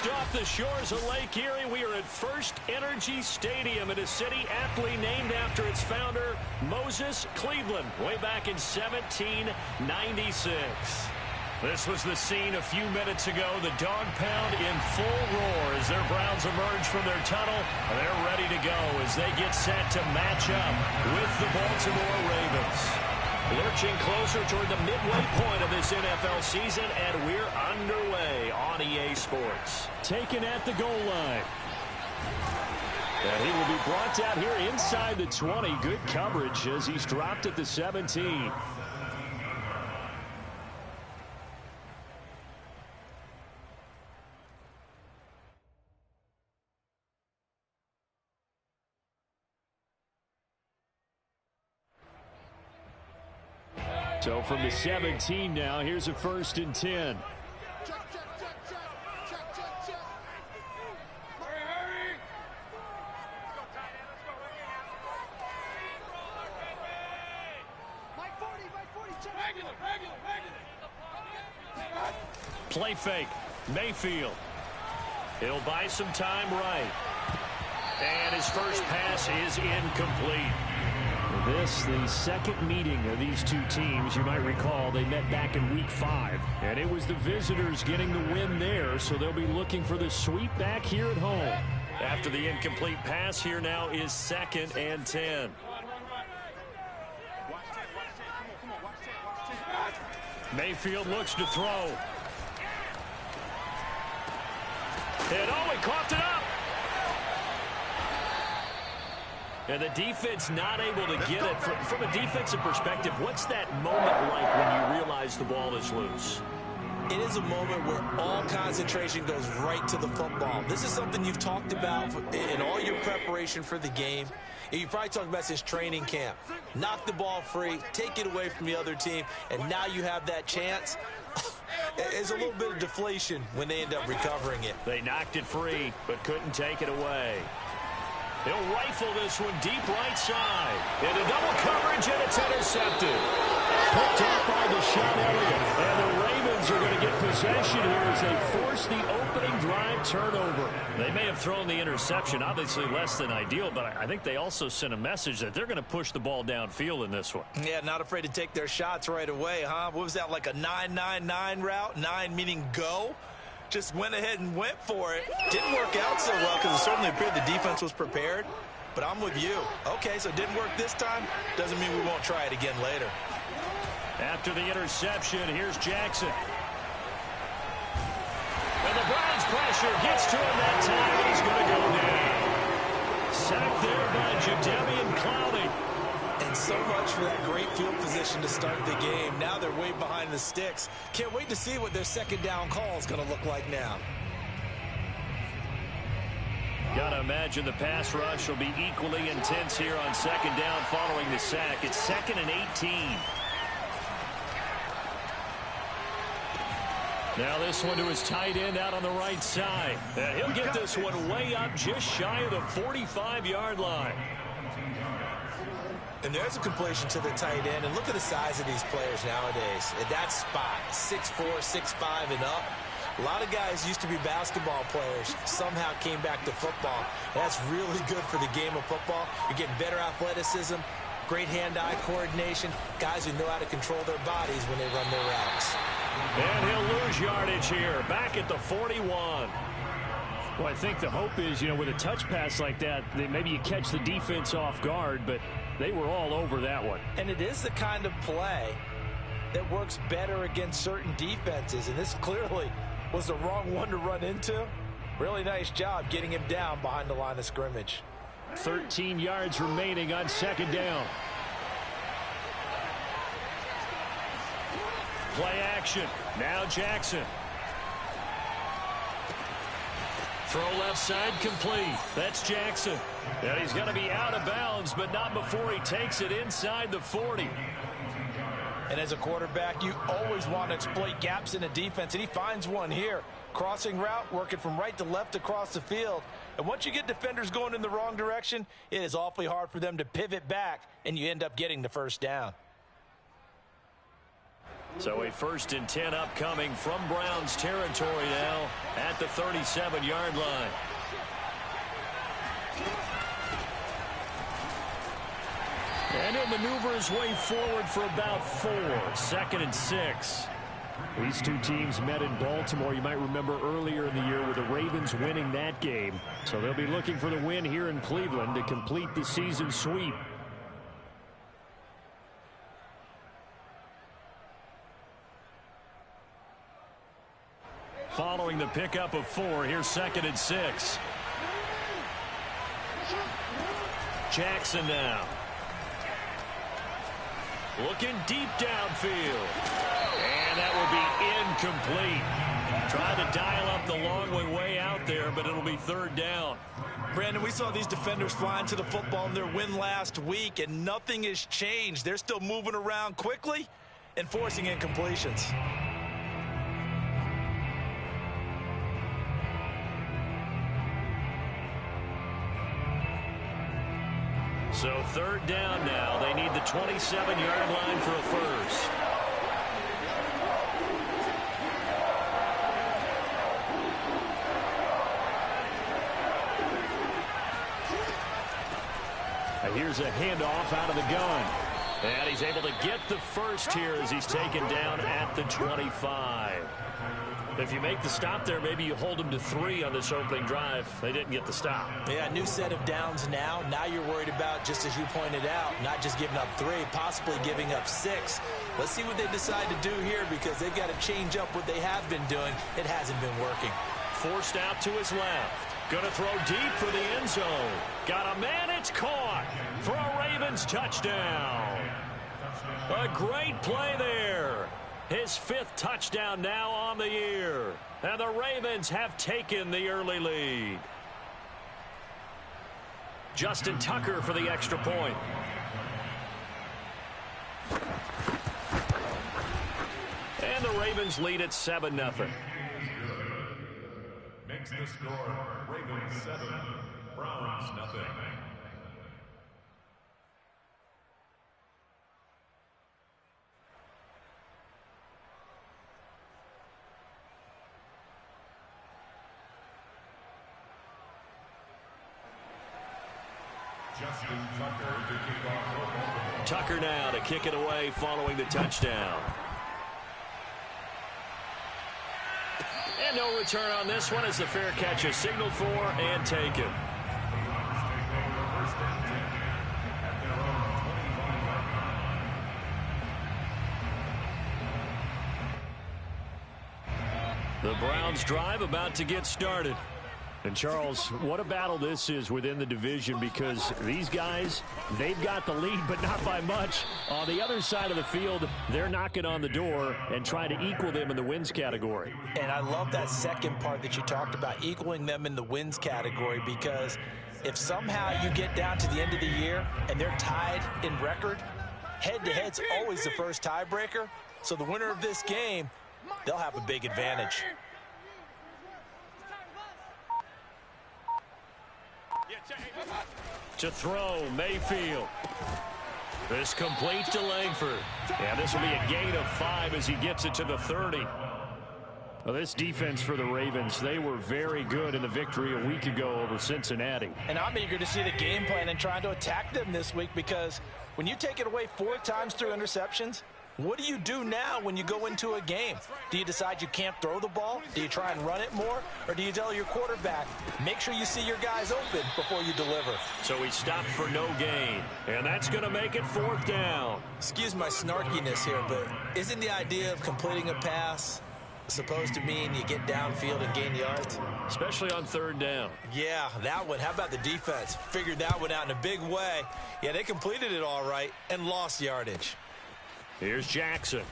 off the shores of Lake Erie. We are at First Energy Stadium in a city aptly named after its founder, Moses Cleveland, way back in 1796. This was the scene a few minutes ago. The dog pound in full roar as their Browns emerge from their tunnel. They're ready to go as they get set to match up with the Baltimore Ravens. Lurching closer toward the midway point of this NFL season, and we're underway on EA Sports. Taken at the goal line. And he will be brought down here inside the 20. Good coverage as he's dropped at the 17. So from the 17 now, here's a 1st and 10. Play fake. Mayfield. He'll buy some time right. And his first pass is incomplete. This, the second meeting of these two teams. You might recall they met back in Week 5. And it was the visitors getting the win there, so they'll be looking for the sweep back here at home. After the incomplete pass, here now is 2nd and 10. Mayfield looks to throw. And oh, he coughed it up. And the defense not able to get it. From a defensive perspective, what's that moment like when you realize the ball is loose? It is a moment where all concentration goes right to the football. This is something you've talked about in all your preparation for the game. And you probably talked about since training camp. Knock the ball free, take it away from the other team, and now you have that chance. There's a little bit of deflation when they end up recovering it. They knocked it free, but couldn't take it away. He'll rifle this one deep right side. Into double coverage, and it's intercepted. Picked off by Deshaun Elliott. And the Ravens are going to get possession here as they force the opening drive turnover. They may have thrown the interception, obviously less than ideal, but I think they also sent a message that they're going to push the ball downfield in this one. Yeah, not afraid to take their shots right away, huh? What was that, like a 9-9-9 route? 9 meaning go? Just went ahead and went for it. Didn't work out so well because it certainly appeared the defense was prepared. But I'm with you. Okay, so it didn't work this time. Doesn't mean we won't try it again later. After the interception, here's Jackson. And the Browns pressure gets to him that time. He's going to go down. Sacked there by Jadeveon Clowney. And so much for that great field position to start the game. Now they're way behind the sticks. Can't wait to see what their second down call is going to look like now. Got to imagine the pass rush will be equally intense here on second down following the sack. It's 2nd and 18. Now this one to his tight end out on the right side. He'll get this one way up just shy of the 45-yard line. And there's a completion to the tight end. And look at the size of these players nowadays. At that spot, 6'4", 6'5", and up. A lot of guys used to be basketball players, somehow came back to football. That's really good for the game of football. You're getting better athleticism, great hand-eye coordination, guys who know how to control their bodies when they run their routes. And he'll lose yardage here, back at the 41. Well, I think the hope is, with a touch pass like that, maybe you catch the defense off guard, but they were all over that one. And it is the kind of play that works better against certain defenses, and this clearly was the wrong one to run into. Really nice job getting him down behind the line of scrimmage. 13 yards remaining on second down. Play action. Now Jackson. Throw left side complete. That's Jackson. And he's going to be out of bounds, but not before he takes it inside the 40. And as a quarterback, you always want to exploit gaps in a defense, and he finds one here. Crossing route, working from right to left across the field. And once you get defenders going in the wrong direction, it is awfully hard for them to pivot back, and you end up getting the first down. So a 1st and 10 upcoming from Browns territory now at the 37-yard line. And he'll maneuver his way forward for about 4. 2nd and 6. These two teams met in Baltimore, you might remember, earlier in the year with the Ravens winning that game. So they'll be looking for the win here in Cleveland to complete the season sweep. Following the pickup of 4, here's 2nd and 6. Jackson now. Looking deep downfield. And that will be incomplete. Trying to dial up the long way out there, but it'll be 3rd down. Brandon, we saw these defenders flying to the football in their win last week, and nothing has changed. They're still moving around quickly and forcing incompletions. So 3rd down now. They need the 27-yard line for a 1st. And here's a handoff out of the gun. And he's able to get the 1st here as he's taken down at the 25. If you make the stop there, maybe you hold them to 3 on this opening drive. They didn't get the stop. Yeah, new set of downs now. Now you're worried about, just as you pointed out, not just giving up 3, possibly giving up 6. Let's see what they decide to do here, because they've got to change up what they have been doing. It hasn't been working. Forced out to his left. Going to throw deep for the end zone. Got a man, it's caught for a Ravens touchdown. A great play there. His 5th touchdown now on the year. And the Ravens have taken the early lead. Justin Tucker for the extra point. And the Ravens lead at 7-0. Makes the score Ravens 7, Browns nothing. Justin Tucker to kick off for Baltimore. Tucker now to kick it away following the touchdown. And no return on this one as the fair catch is signaled for and taken. The Browns drive about to get started. And Charles, what a battle this is within the division, because these guys, they've got the lead, but not by much. On the other side of the field, they're knocking on the door and trying to equal them in the wins category. And I love that second part that you talked about, equaling them in the wins category, because if somehow you get down to the end of the year and they're tied in record, head-to-head's always the first tiebreaker. So the winner of this game, they'll have a big advantage. To throw, Mayfield. This complete to Langford. Yeah, this will be a gain of 5 as he gets it to the 30. Well, this defense for the Ravens, they were very good in the victory a week ago over Cincinnati. And I'm eager to see the game plan and trying to attack them this week, because when you take it away 4 times through interceptions, what do you do now when you go into a game? Do you decide you can't throw the ball? Do you try and run it more? Or do you tell your quarterback, make sure you see your guys open before you deliver? So he stopped for no gain. And that's going to make it 4th down. Excuse my snarkiness here, but isn't the idea of completing a pass supposed to mean you get downfield and gain yards? Especially on 3rd down. Yeah, that one. How about the defense? Figured that one out in a big way. Yeah, they completed it all right and lost yardage. Here's Jackson.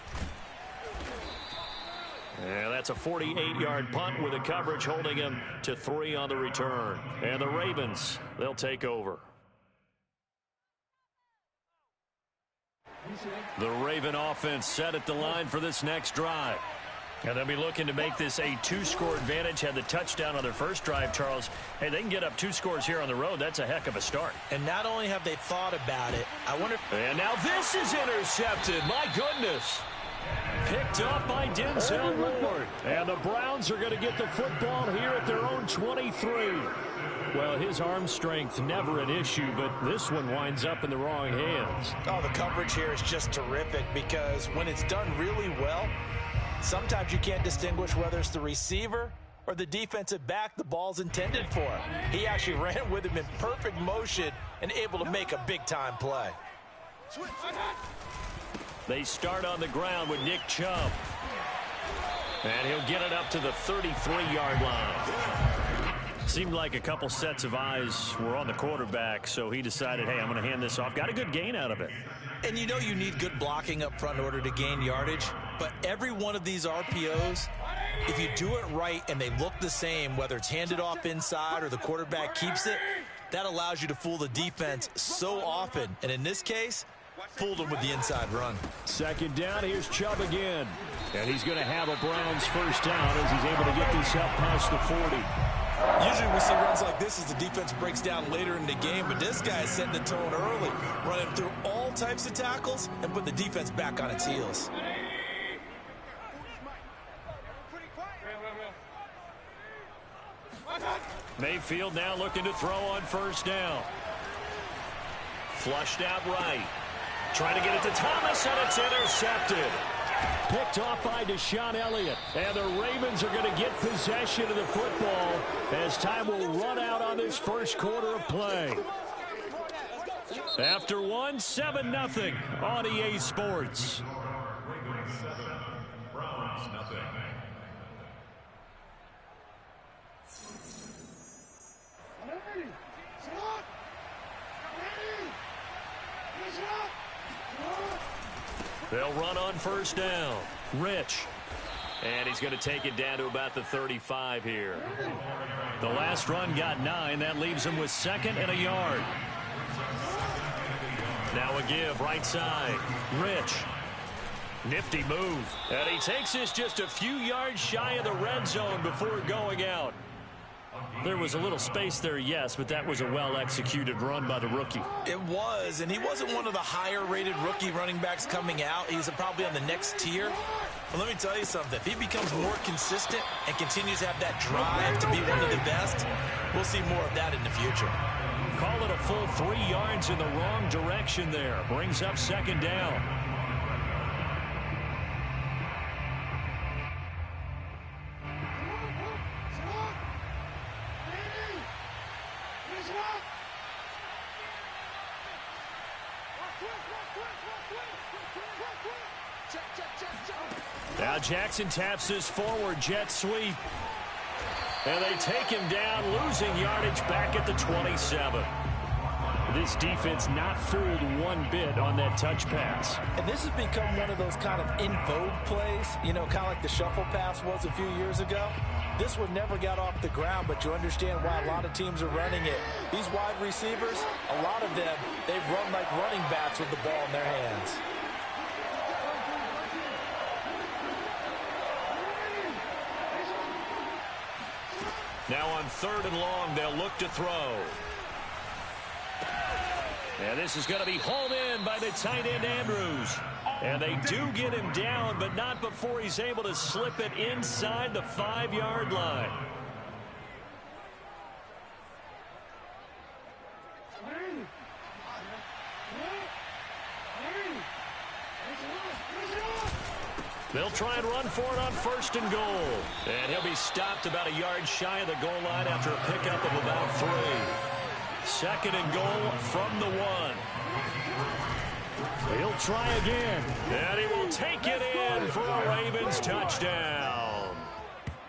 And that's a 48-yard punt with a coverage holding him to 3 on the return. And the Ravens, they'll take over. The Raven offense set at the line for this next drive. And they'll be looking to make this a 2-score advantage. Had the touchdown on their first drive, Charles. Hey, they can get up 2 scores here on the road. That's a heck of a start. And not only have they thought about it, I wonder... And now this is intercepted. My goodness. Picked off by Denzel Ward. And the Browns are going to get the football here at their own 23. Well, his arm strength never an issue, but this one winds up in the wrong hands. Oh, the coverage here is just terrific because when it's done really well, sometimes you can't distinguish whether it's the receiver or the defensive back the ball's intended for. He actually ran with him in perfect motion and able to make a big-time play. They start on the ground with Nick Chubb. And he'll get it up to the 33-yard line. Seemed like a couple sets of eyes were on the quarterback, so he decided, hey, I'm going to hand this off. Got a good gain out of it. And you know you need good blocking up front in order to gain yardage, but every one of these RPOs, if you do it right and they look the same, whether it's handed off inside or the quarterback keeps it, that allows you to fool the defense so often. And in this case, fooled them with the inside run. Second down, here's Chubb again. And he's going to have a Browns first down as he's able to get this up past the 40. Usually we see runs like this as the defense breaks down later in the game, but this guy is setting the tone early, running through all types of tackles and put the defense back on its heels. Mayfield now looking to throw on first down. Flushed out right. Trying to get it to Thomas, and it's intercepted. Picked off by Deshaun Elliott. And the Ravens are going to get possession of the football as time will run out on this first quarter of play. After one, 7-0 on EA Sports. Ravens 7, Browns nothing. They'll run on first down. Rich. And he's going to take it down to about the 35 here. The last run got 9. That leaves him with second and a yard. Now a give right side. Rich. Nifty move. And he takes this just a few yards shy of the red zone before going out. There was a little space there, yes, but that was a well-executed run by the rookie. It was, and he wasn't one of the higher-rated rookie running backs coming out. He's probably on the next tier. But let me tell you something. If he becomes more consistent and continues to have that drive to be one of the best, we'll see more of that in the future. Call it a full 3 yards in the wrong direction there. Brings up second down. Now Jackson taps this forward jet sweep. And they take him down, losing yardage back at the 27. This defense not fooled one bit on that touch pass. And this has become one of those kind of in vogue plays, you know, kind of like the shuffle pass was a few years ago. This one never got off the ground, but you understand why a lot of teams are running it. These wide receivers, a lot of them, they've run like running backs with the ball in their hands. Now on third and long, they'll look to throw. And this is going to be hauled in by the tight end, Andrews. And they do get him down, but not before he's able to slip it inside the 5-yard line. They'll try and run for it on first and goal. And he'll be stopped about a yard shy of the goal line after a pickup of about 3. Second and goal from the 1. He'll try again. And he will take it in for a Ravens touchdown.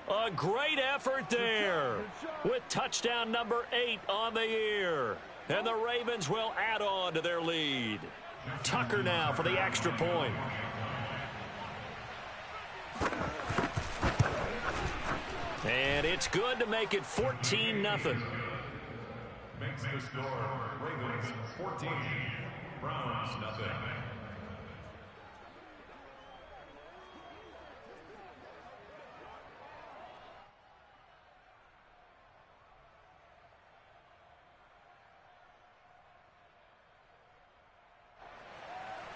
A great effort there with touchdown number 8 on the year. And the Ravens will add on to their lead. Tucker now for the extra point. And it's good to make it 14-0. Makes the score Ravens 14, Browns nothing.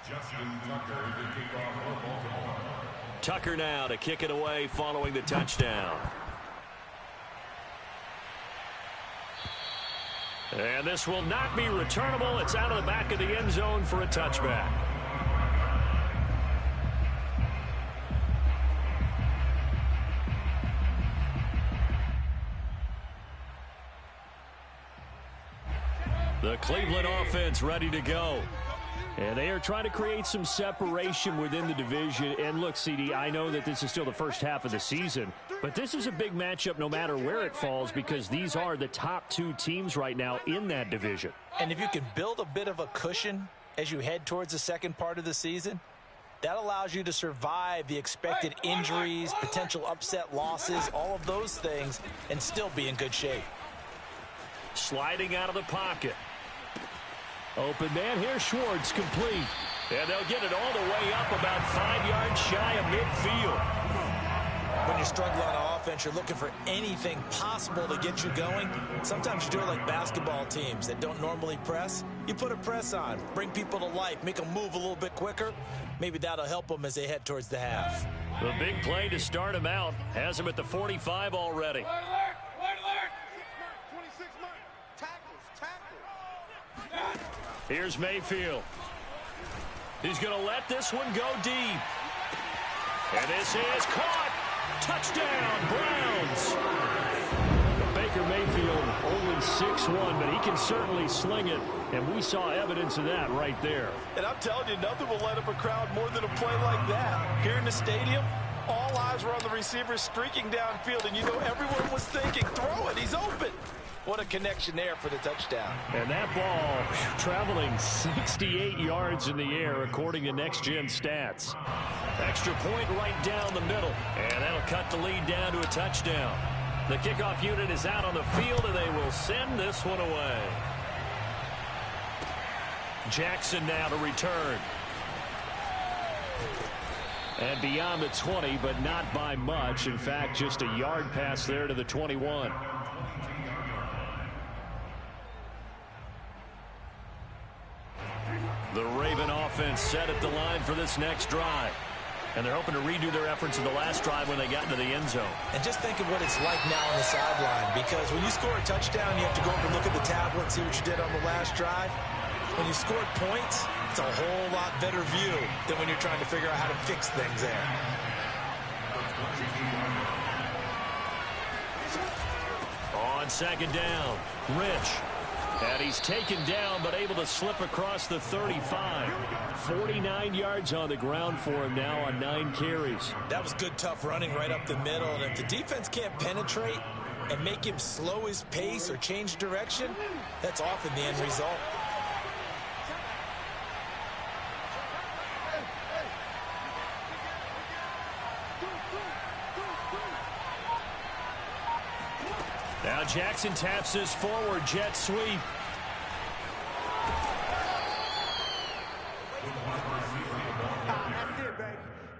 Justin Tucker to kick off for Baltimore. Tucker now to kick it away following the touchdown. And this will not be returnable. It's out of the back of the end zone for a touchback. The Cleveland offense ready to go. And they are trying to create some separation within the division. And look, CD, I know that this is still the first half of the season, but this is a big matchup no matter where it falls because these are the top two teams right now in that division. And if you can build a bit of a cushion as you head towards the second part of the season, that allows you to survive the expected injuries, potential upset losses, all of those things, and still be in good shape. Sliding out of the pocket. Open man here, Schwartz, complete. And they'll get it all the way up about 5 yards shy of midfield. When you're struggling on offense, you're looking for anything possible to get you going. Sometimes you do it like basketball teams that don't normally press. You put a press on, bring people to life, make them move a little bit quicker. Maybe that'll help them as they head towards the half. The big play to start him out has him at the 45 already. Here's Mayfield. He's going to let this one go deep. And this is caught. Touchdown, Browns. Baker Mayfield only 6'1", but he can certainly sling it. And we saw evidence of that right there. And I'm telling you, nothing will light up a crowd more than a play like that. Here in the stadium, all eyes were on the receiver streaking downfield, and you know everyone was thinking, throw it, he's open. What a connection there for the touchdown. And that ball traveling 68 yards in the air, according to Next Gen Stats. Extra point right down the middle. And that'll cut the lead down to a touchdown. The kickoff unit is out on the field, and they will send this one away. Jackson now to return. And beyond the 20, but not by much. In fact, just a yard pass there to the 21. The Raven offense set at the line for this next drive. And they're hoping to redo their efforts in the last drive when they got into the end zone. And just think of what it's like now on the sideline, because when you score a touchdown, you have to go over and look at the tablet and see what you did on the last drive. When you scored points, it's a whole lot better view than when you're trying to figure out how to fix things there. On second down, Rich. And he's taken down, but able to slip across the 35. 49 yards on the ground for him now on 9 carries. That was good, tough running right up the middle. And if the defense can't penetrate and make him slow his pace or change direction, that's often the end result. Now Jackson taps his forward jet sweep.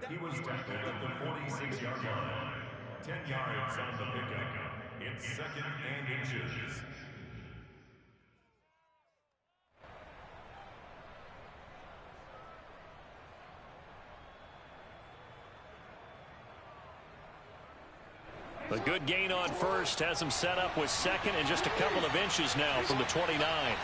He was tackled at the 46-yard line. 10 yards on the pickup. It's 2nd and inches. A good gain on first has him set up with second and just a couple of inches now from the 29.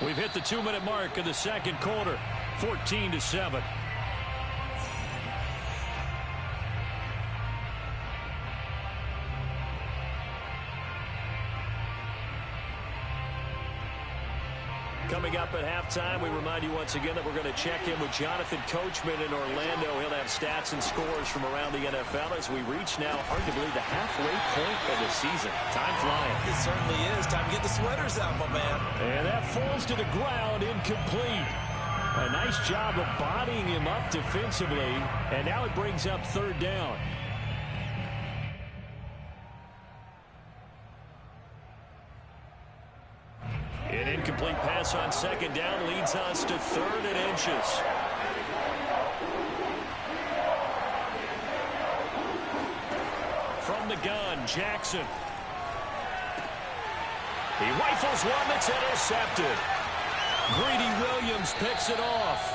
We've hit the 2-minute mark of the second quarter, 14-7. Coming up at halftime, we remind you once again that we're going to check in with Jonathan Coachman in Orlando. He'll have stats and scores from around the NFL as we reach now, arguably, the halfway point of the season. Time flying. It certainly is. Time to get the sweaters out, my man. And that falls to the ground, incomplete. A nice job of bodying him up defensively, and now it brings up third down. An incomplete pass on second down leads us to 3rd and inches. From the gun, Jackson. He rifles one that's intercepted. Greedy Williams picks it off.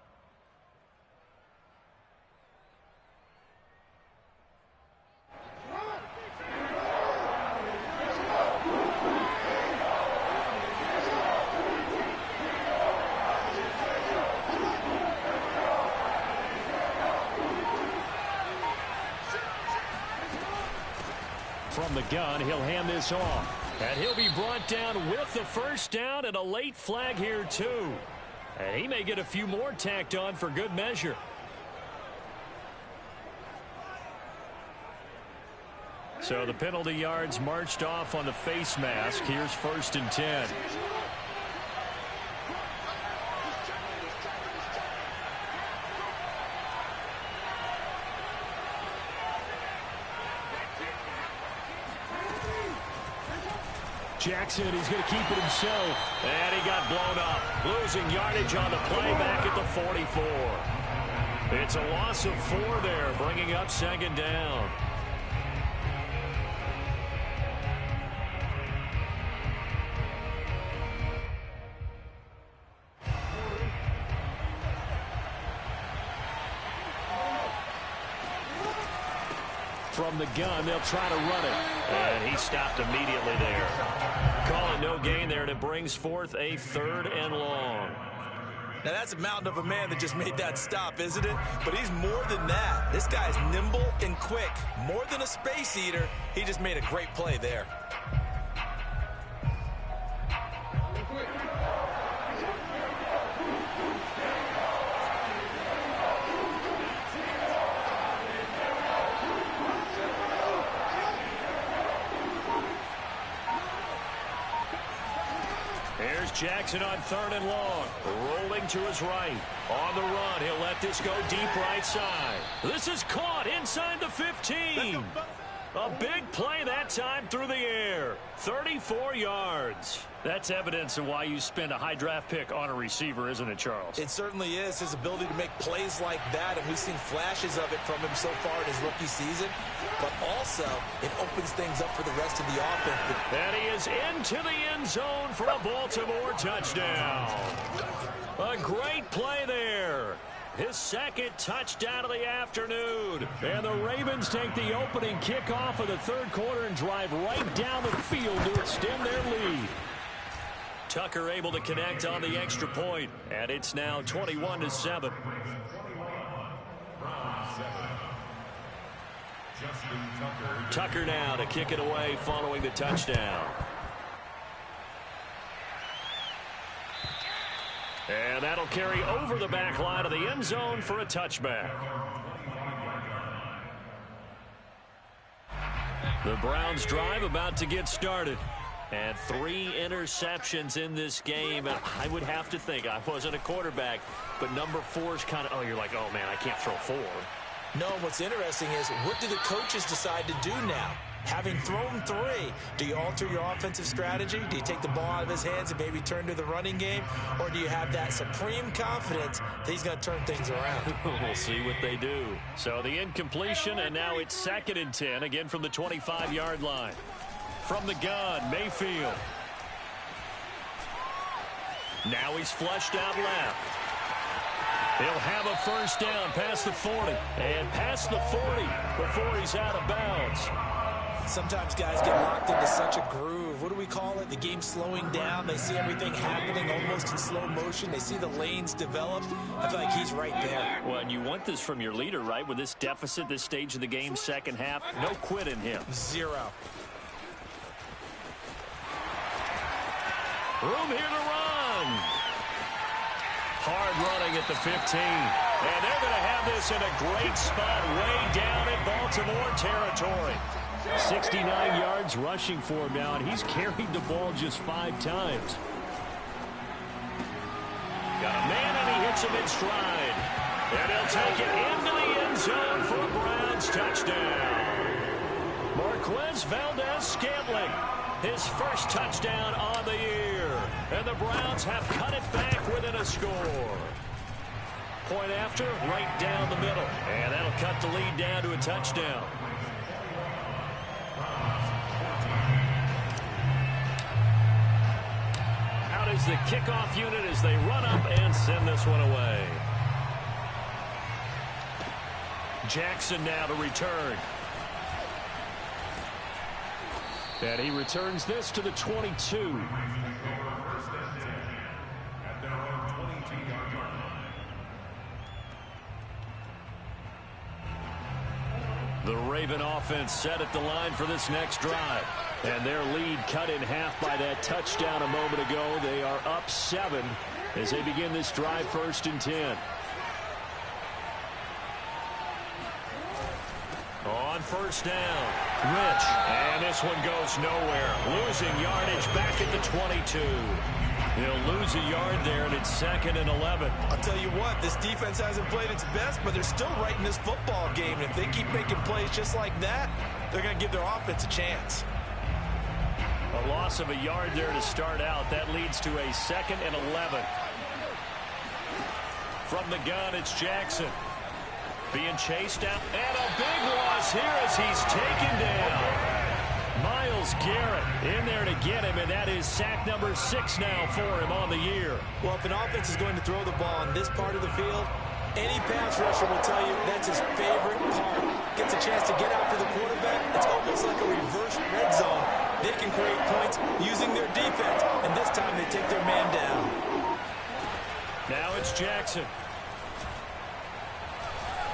from the gun. He'll hand this off. And he'll be brought down with the first down and a late flag here, too. And he may get a few more tacked on for good measure. So the penalty yards marched off on the face mask. Here's 1st and 10. Jackson, he's going to keep it himself. And he got blown up. Losing yardage on the play back at the 44. It's a loss of 4 there, bringing up 2nd down. From the gun, they'll try to run it. And he stopped immediately there. Call it no gain there, and it brings forth a 3rd and long. Now, that's a mountain of a man that just made that stop, isn't it? But he's more than that. This guy's nimble and quick. More than a space eater, he just made a great play there. Here's Jackson on 3rd and long. Rolling to his right. On the run, he'll let this go deep right side. This is caught inside the 15. A big play that time through the air. 34 yards. That's evidence of why you spend a high draft pick on a receiver, isn't it, Charles? It certainly is. His ability to make plays like that, and we've seen flashes of it from him so far in his rookie season. But also, it opens things up for the rest of the offense. And he is into the end zone for a Baltimore touchdown. A great play there. His 2nd touchdown of the afternoon. And the Ravens take the opening kickoff of the 3rd quarter and drive right down the field to extend their lead. Tucker able to connect on the extra point, and it's now 21-7. Tucker now to kick it away following the touchdown. And that'll carry over the back line of the end zone for a touchback. The Browns drive about to get started. And 3 interceptions in this game. And I would have to think, I wasn't a quarterback, but number 4 is kind of, oh, you're like, oh, man, I can't throw 4. No, what's interesting is, what do the coaches decide to do now? Having thrown 3, do you alter your offensive strategy? Do you take the ball out of his hands and maybe turn to the running game? Or do you have that supreme confidence that he's going to turn things around? We'll see what they do. So the incompletion, and now it's 2nd and 10, again from the 25-yard line. From the gun, Mayfield. Now he's flushed out left. He'll have a first down past the 40. And past the 40 before he's out of bounds. Sometimes guys get locked into such a groove. What do we call it? The game's slowing down. They see everything happening almost in slow motion. They see the lanes develop. I feel like he's right there. Well, and you want this from your leader, right? With this deficit, this stage of the game, 2nd half, no quit in him. 0. Room here to run. Hard running at the 15. And they're going to have this in a great spot way down in Baltimore territory. 69 yards rushing for him now, and he's carried the ball just 5 times. Got a man, and he hits him in stride. And he'll take it into the end zone for a Browns touchdown. Marquez Valdez-Scantling, his first touchdown on the year. And the Browns have cut it back within a score. Point after, right down the middle. And that'll cut the lead down to a touchdown. Out is the kickoff unit as they run up and send this one away. Jackson now to return. And he returns this to the 22. The Raven offense set at the line for this next drive. And their lead cut in half by that touchdown a moment ago. They are up 7 as they begin this drive, 1st and 10. On 1st down, Rich. And this one goes nowhere. Losing yardage back at the 22. He'll lose a yard there, and it's 2nd and 11. I'll tell you what, this defense hasn't played its best, but they're still right in this football game. And if they keep making plays just like that, they're going to give their offense a chance. A loss of a yard there to start out. That leads to a 2nd and 11. From the gun, it's Jackson. Being chased out. And a big loss here as he's taken down. Myles Garrett in there to get him, and that is sack number 6 now for him on the year. Well, if an offense is going to throw the ball on this part of the field, any pass rusher will tell you that's his favorite part. Gets a chance to get after the quarterback. It's almost like a reverse red zone. They can create points using their defense, and this time they take their man down. Now it's Jackson.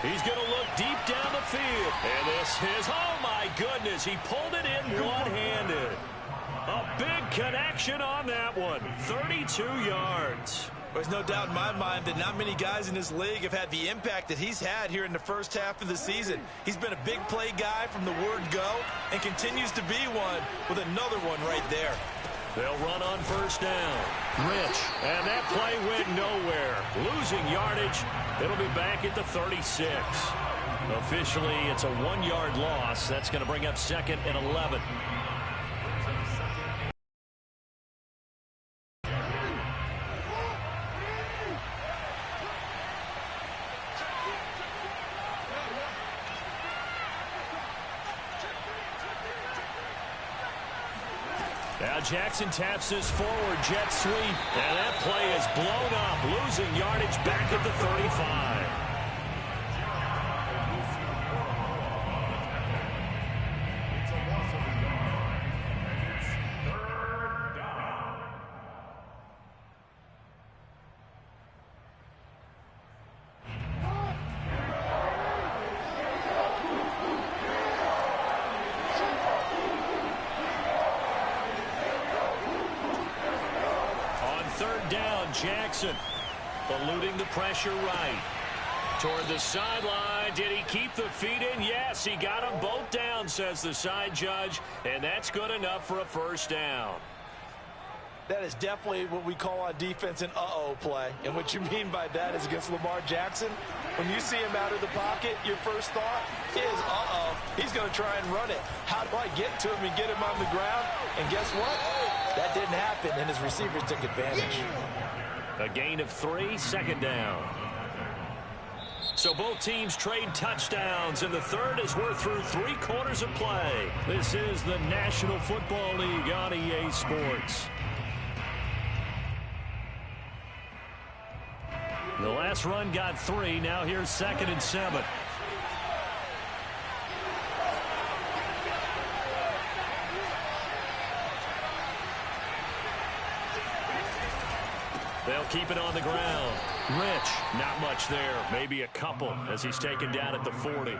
He's going to look deep down the field. And this is, oh my goodness, he pulled it in one-handed. A big connection on that one. 32 yards. There's no doubt in my mind that not many guys in this league have had the impact that he's had here in the first half of the season. He's been a big play guy from the word go and continues to be one with another one right there. They'll run on 1st down. Rich. And that play went nowhere. Losing yardage. It'll be back at the 36. Officially, it's a 1-yard loss. That's going to bring up 2nd and 11. Now Jackson taps this forward jet sweep, and that play is blown up, losing yardage back at the 35. It's a loss of a yard, and it's 3rd down. Jackson eluding the pressure right. Toward the sideline. Did he keep the feet in? Yes, he got them both down, says the side judge, and that's good enough for a 1st down. That is definitely what we call on defense an uh-oh play. And what you mean by that is against Lamar Jackson, when you see him out of the pocket, your first thought is, uh-oh, he's going to try and run it. How do I get to him and get him on the ground? And guess what? That didn't happen, and his receivers took advantage. A gain of 3, 2nd down. So both teams trade touchdowns, and the third as we're through 3 quarters of play. This is the National Football League on EA Sports. The last run got 3. Now here's 2nd and 7. They'll keep it on the ground. Rich, not much there. Maybe a couple as he's taken down at the 40.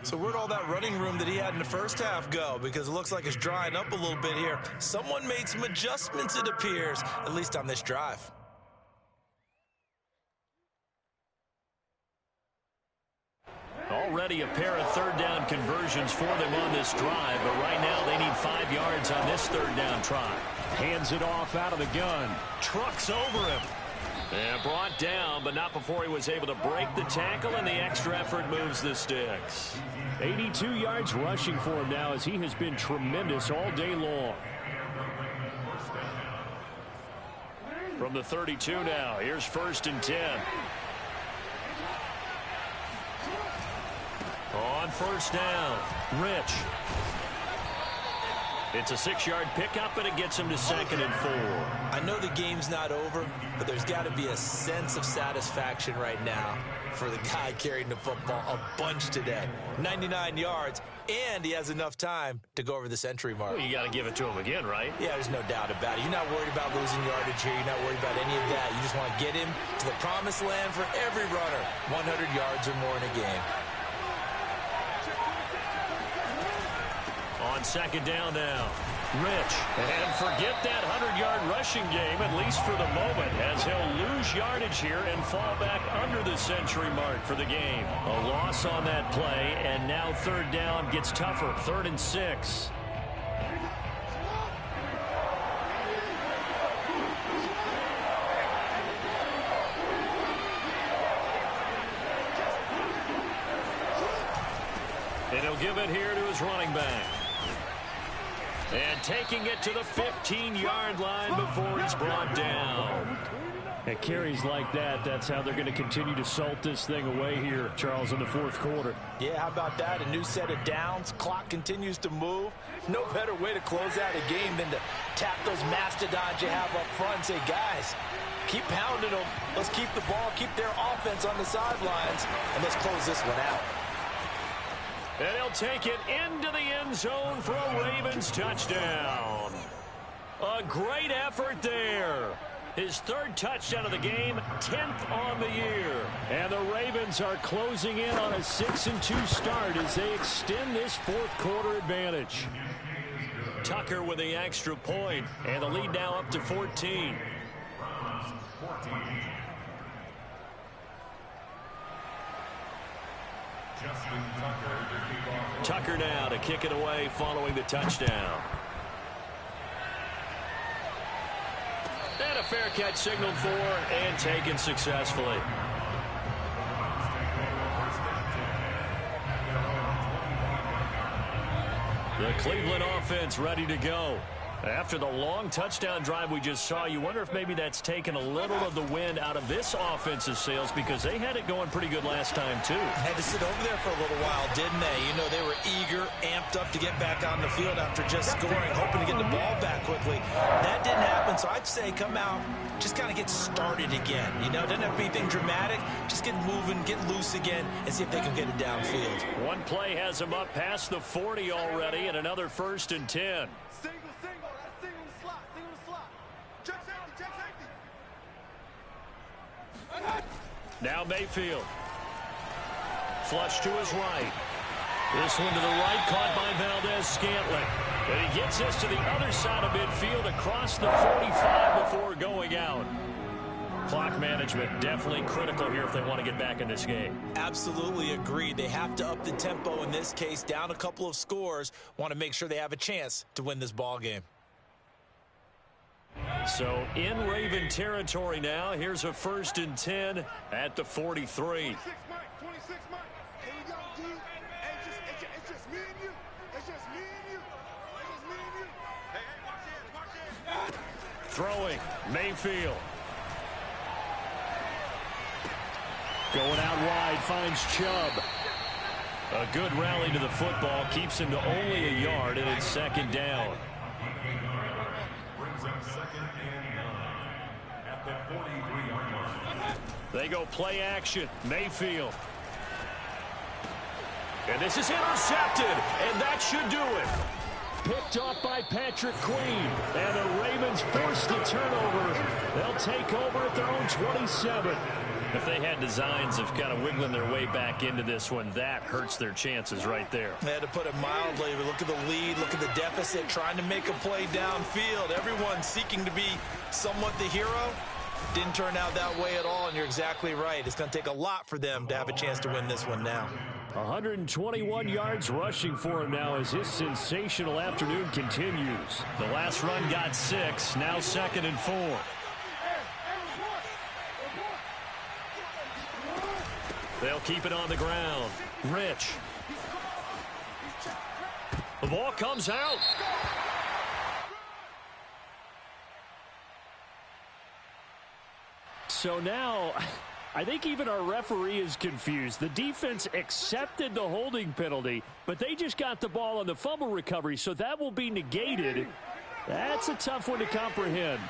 So where'd all that running room that he had in the first half go? Because it looks like it's drying up a little bit here. Someone made some adjustments, it appears, at least on this drive. Already a pair of 3rd down conversions for them on this drive, but right now they need 5 yards on this 3rd down try. Hands it off out of the gun. Trucks over him. And brought down, but not before he was able to break the tackle, and the extra effort moves the sticks. 82 yards rushing for him now as he has been tremendous all day long. From the 32 now, here's 1st and 10. On 1st down, Rich. It's a 6-yard pickup, and it gets him to 2nd and 4. I know the game's not over, but there's got to be a sense of satisfaction right now for the guy carrying the football a bunch today. 99 yards, and he has enough time to go over the century mark. Well, you got to give it to him again, right? Yeah, there's no doubt about it. You're not worried about losing yardage here. You're not worried about any of that. You just want to get him to the promised land for every runner. 100 yards or more in a game. On second down now. Rich. And forget that 100-yard rushing game, at least for the moment, as he'll lose yardage here and fall back under the century mark for the game. A loss on that play, and now third down gets tougher. 3rd and 6. And he'll give it here to his running back. And taking it to the 15-yard line before he's brought down. At carries like that, that's how they're going to continue to salt this thing away here, Charles, in the 4th quarter. Yeah, how about that? A new set of downs. Clock continues to move. No better way to close out a game than to tap those mastodons you have up front and say, guys, keep pounding them. Let's keep the ball, keep their offense on the sidelines, and let's close this one out. And he'll take it into the end zone for a Ravens touchdown. A great effort there. His 3rd touchdown of the game, 10th on the year. And the Ravens are closing in on a 6-2 start as they extend this 4th quarter advantage. Tucker with the extra point, and the lead now up to 14. Tucker now to kick it away following the touchdown. And a fair catch signaled for and taken successfully. The Cleveland offense ready to go. After the long touchdown drive we just saw, you wonder if maybe that's taken a little of the wind out of this offensive sails, because they had it going pretty good last time, too. Had to sit over there for a little while, didn't they? You know, they were eager, amped up to get back on the field after just scoring, hoping to get the ball back quickly. That didn't happen, so I'd say come out, just kind of get started again. You know, doesn't have to be anything dramatic. Just get moving, get loose again, and see if they can get it downfield. One play has them up past the 40 already, and another 1st and 10. Now Mayfield. Flush to his right. This one to the right, caught by Valdez-Scantling. And he gets this to the other side of midfield across the 45 before going out. Clock management definitely critical here if they want to get back in this game. Absolutely agreed. They have to up the tempo in this case, down a couple of scores. Want to make sure they have a chance to win this ball game. So in Raven territory now. Here's a 1st and 10 at the 43. 26, Mike. 26, Mike. Here we go, dude. It's just me and you. It's just me and you. It's just me and you. Hey, watch it. Throwing. Mayfield. Going out wide, finds Chubb. A good rally to the football. Keeps him to only a yard, and it's 2nd down. They go play action. Mayfield. And this is intercepted, and that should do it. Picked off by Patrick Queen, and the Ravens force the turnover. They'll take over at their own 27. If they had designs of kind of wiggling their way back into this one, that hurts their chances right there. They had to put it mildly. Look at the lead, look at the deficit, trying to make a play downfield. Everyone seeking to be somewhat the hero. Didn't turn out that way at all, and you're exactly right. It's going to take a lot for them to have a chance to win this one now. 121 yards rushing for him now as his sensational afternoon continues. The last run got 6, now 2nd and 4. They'll keep it on the ground. Rich. The ball comes out. So now, I think even our referee is confused. The defense accepted the holding penalty, but they just got the ball on the fumble recovery, so that will be negated. That's a tough one to comprehend.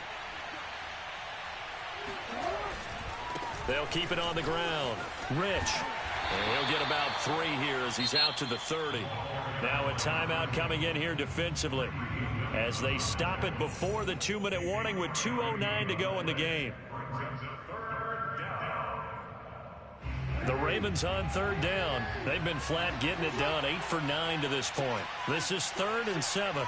They'll keep it on the ground. Rich. And he'll get about 3 here as he's out to the 30. Now a timeout coming in here defensively as they stop it before the 2-minute warning with 2:09 to go in the game. The Ravens on third down. They've been flat getting it done, 8 for 9 to this point. This is 3rd and 7.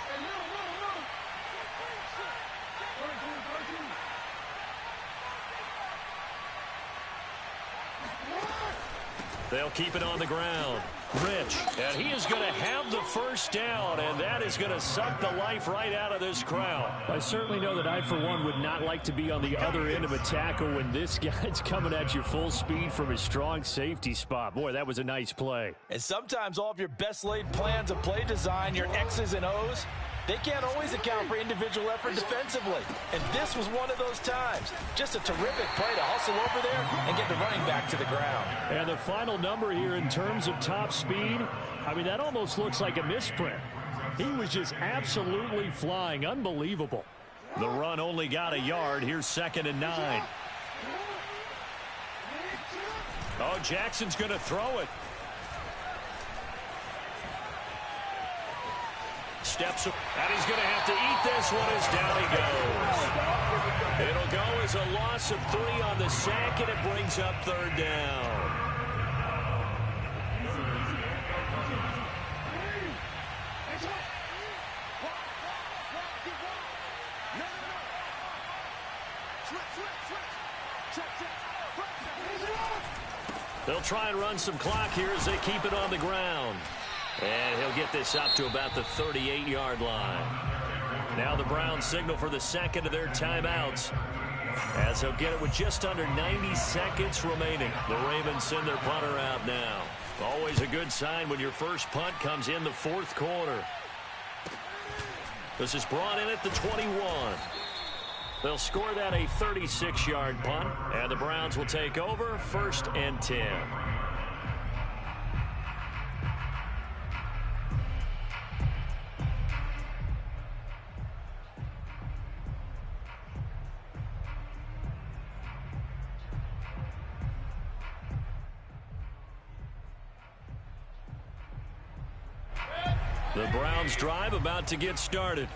They'll keep it on the ground. Rich, and he is going to have the first down, and that is going to suck the life right out of this crowd. I certainly know that I, for one, would not like to be on the other end of a tackle when this guy's coming at you full speed from his strong safety spot. Boy, that was a nice play. And sometimes all of your best laid plans of play design, your X's and O's, they can't always account for individual effort defensively. And this was one of those times. Just a terrific play to hustle over there and get the running back to the ground. And the final number here in terms of top speed, I mean, that almost looks like a misprint. He was just absolutely flying. Unbelievable. The run only got a yard. Here's 2nd and 9. Oh, Jackson's going to throw it. Steps up, and he's going to have to eat this one as down he goes. It'll go as a loss of 3 on the sack, and it brings up 3rd down. They'll try and run some clock here as they keep it on the ground. And he'll get this up to about the 38-yard line. Now the Browns signal for the second of their timeouts, as they'll get it with just under 90 seconds remaining. The Ravens send their punter out now. Always a good sign when your first punt comes in the 4th quarter. This is brought in at the 21. They'll score that a 36-yard punt, and the Browns will take over 1st and 10. The Browns drive about to get started.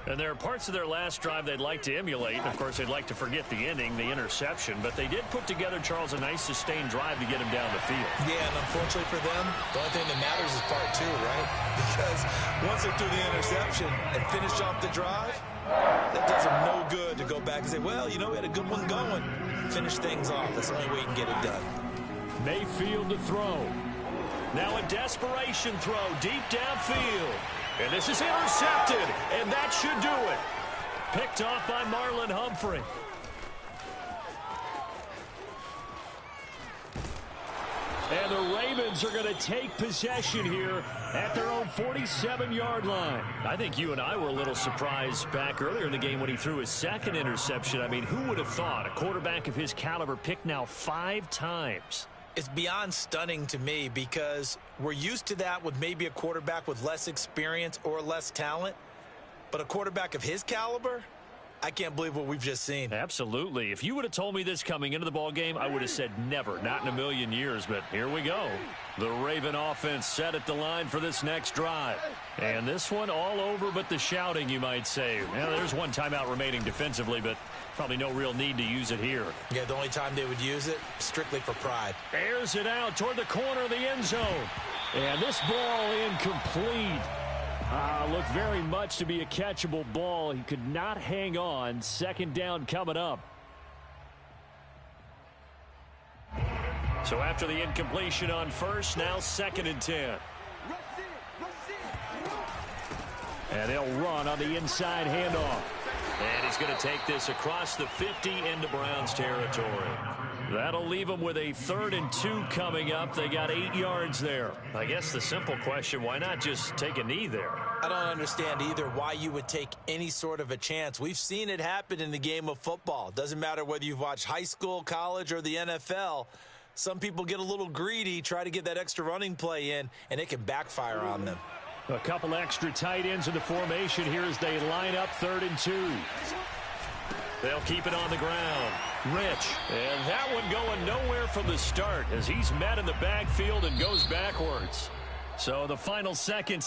And there are parts of their last drive they'd like to emulate. Of course, they'd like to forget the ending, the interception. But they did put together, Charles, a nice sustained drive to get him down the field. Yeah, and unfortunately for them, the only thing that matters is part 2, right? Because once they threw the interception and finished off the drive, that does them no good to go back and say, well, you know, we had a good one going. Finish things off. That's the only way you can get it done. Mayfield to throw. Now a desperation throw deep downfield. And this is intercepted, and that should do it. Picked off by Marlon Humphrey. And the Ravens are going to take possession here at their own 47-yard line. I think you and I were a little surprised back earlier in the game when he threw his 2nd interception. I mean, who would have thought a quarterback of his caliber picked now 5 times? It's beyond stunning to me because we're used to that with maybe a quarterback with less experience or less talent. But a quarterback of his caliber, I can't believe what we've just seen. Absolutely. If you would have told me this coming into the ballgame, I would have said never, not in a million years. But here we go. The Raven offense set at the line for this next drive. And this one all over but the shouting, you might say. Well, there's one timeout remaining defensively, but probably no real need to use it here. Yeah, the only time they would use it, strictly for pride. Airs it out toward the corner of the end zone. And this ball incomplete. Looked very much to be a catchable ball. He could not hang on. 2nd down coming up. So after the incompletion on first, now 2nd and 10. And they'll run on the inside handoff. And he's going to take this across the 50 into Browns territory. That'll leave them with a 3rd and 2 coming up. They got 8 yards there. I guess the simple question, why not just take a knee there? I don't understand either why you would take any sort of a chance. We've seen it happen in the game of football. Doesn't matter whether you've watched high school, college, or the NFL. Some people get a little greedy, try to get that extra running play in, and it can backfire on them. A couple extra tight ends in the formation here as they line up 3rd and 2. They'll keep it on the ground. Rich. And that one going nowhere from the start as he's met in the backfield and goes backwards. So the final seconds